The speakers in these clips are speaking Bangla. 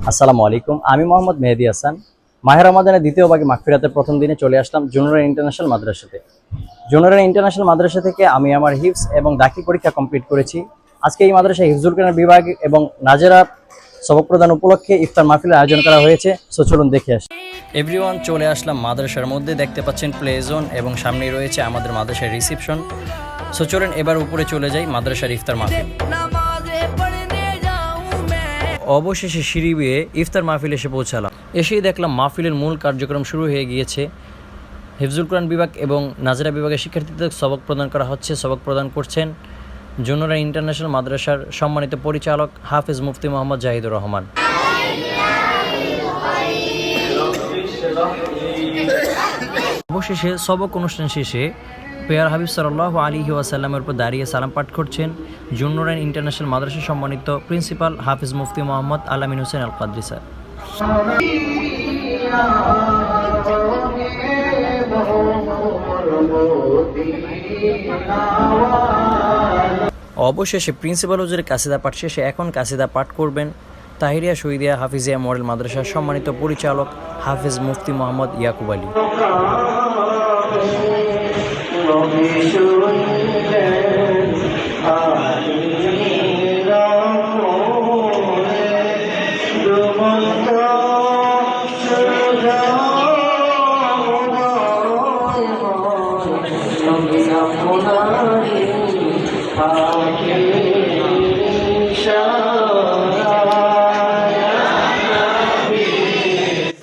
আসসালামু আলাইকুম। আমি মোহাম্মদ মেহেদী হাসান। মাহে রমাদানের দ্বিতীয় ভাগে মাগফিরাতের প্রথম দিনে চলে আসলাম জুনুরাইন ইন্টারন্যাশনাল মাদ্রাসাতে। জুনুরাইন ইন্টারন্যাশনাল মাদ্রাসা থেকে আমি আমার হিফজ এবং দাখিল পরীক্ষা কমপ্লিট করেছি। আজকে এই মাদ্রাসায় হিফজুল কোরআন বিভাগ এবং নাজেরা সবক প্রদান উপলক্ষে ইফতার মাহফিলের আয়োজন করা হয়েছে। সো চলুন দেখে আসি। এভরিওয়ান, চলে আসলাম মাদ্রাসার মধ্যে। দেখতে পাচ্ছেন প্লে জোন এবং সামনেই রয়েছে আমাদের মাদ্রাসার রিসেপশন। সো চলুন এবার উপরে চলে যাই মাদ্রাসার ইফতার মাহফিল। অবশেষে সিঁড়ি বেয়ে ইফতার মাহফিল এসে পৌঁছালাম। এসেই দেখলাম মাহফিলের মূল কার্যক্রম শুরু হয়ে গিয়েছে। হিফজুল কোরআন বিভাগ এবং নাজেরা বিভাগের শিক্ষার্থীদের সবক প্রদান করা হচ্ছে। সবক প্রদান করছেন জুনুরাইন ইন্টারন্যাশনাল মাদ্রাসার সম্মানিত পরিচালক হাফেজ মুফতি মোহাম্মদ জাহিদুর রহমান। অবশেষে সবক অনুষ্ঠান শেষে পেয়ার হাবিব সাল্লাল্লাহু আলাইহি ওয়াসাল্লামের উপর দাঁড়িয়ে সালাম পাঠ করছেন জুনুরাইন ইন্টারন্যাশনাল মাদ্রাসার সম্মানিত প্রিন্সিপাল হাফিজ মুফতি মোহাম্মদ আলামিন হোসেন আল কাদরি স্যার। অবশেষে প্রিন্সিপাল হুজুরের কাসিদা পাঠ শেষে এখন কাসিদা পাঠ করবেন তাহিরিয়া শহীদিয়া হাফিজিয়া মডেল মাদ্রাসার সম্মানিত পরিচালক হাফিজ মুফতি মোহাম্মদ ইয়াকুব আলী।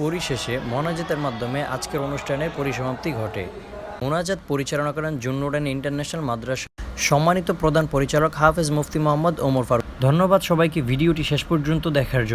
পরিশেষে মোনাজাতের মাধ্যমে আজকের অনুষ্ঠানের পরিসমাপ্তি ঘটে। মোনাজাত পরিচালনা করেন জুনুরাইন ইন্টারন্যাশনাল মাদ্রাসা সম্মানিত প্রধান পরিচালক হাফেজ মুফতি মোহাম্মদ ওমর ফারুক। ধন্যবাদ সবাইকে ভিডিওটি শেষ পর্যন্ত দেখার জন্য।